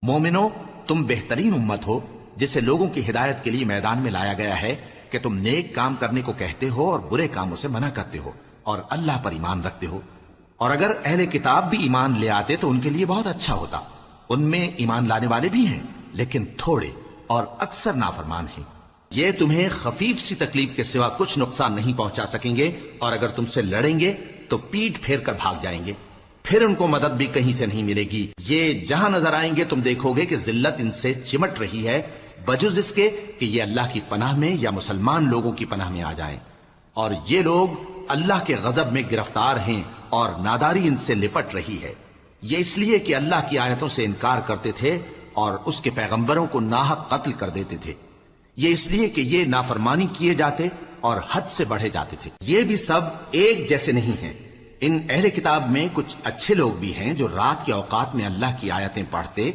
مومنو، تم بہترین امت ہو جسے لوگوں کی ہدایت کے لیے میدان میں لایا گیا ہے کہ تم نیک کام کرنے کو کہتے ہو اور برے کاموں سے منع کرتے ہو اور اللہ پر ایمان رکھتے ہو۔ اور اگر اہل کتاب بھی ایمان لے آتے تو ان کے لیے بہت اچھا ہوتا۔ ان میں ایمان لانے والے بھی ہیں لیکن تھوڑے اور اکثر نافرمان ہیں۔ یہ تمہیں خفیف سی تکلیف کے سوا کچھ نقصان نہیں پہنچا سکیں گے، اور اگر تم سے لڑیں گے تو پیٹ پھیر کر بھاگ جائیں گے، پھر ان کو مدد بھی کہیں سے نہیں ملے گی۔ یہ جہاں نظر آئیں گے تم دیکھو گے کہ ذلت ان سے چمٹ رہی ہے، بجز اس کے کہ یہ اللہ کی پناہ میں یا مسلمان لوگوں کی پناہ میں آ جائیں۔ اور یہ لوگ اللہ کے غضب میں گرفتار ہیں اور ناداری ان سے لپٹ رہی ہے۔ یہ اس لیے کہ اللہ کی آیتوں سے انکار کرتے تھے اور اس کے پیغمبروں کو ناحق قتل کر دیتے تھے۔ یہ اس لیے کہ یہ نافرمانی کیے جاتے اور حد سے بڑھے جاتے تھے۔ یہ بھی سب ایک جیسے نہیں ہیں۔ ان اہل کتاب میں کچھ اچھے لوگ بھی ہیں جو رات کے اوقات میں اللہ کی آیتیں پڑھتے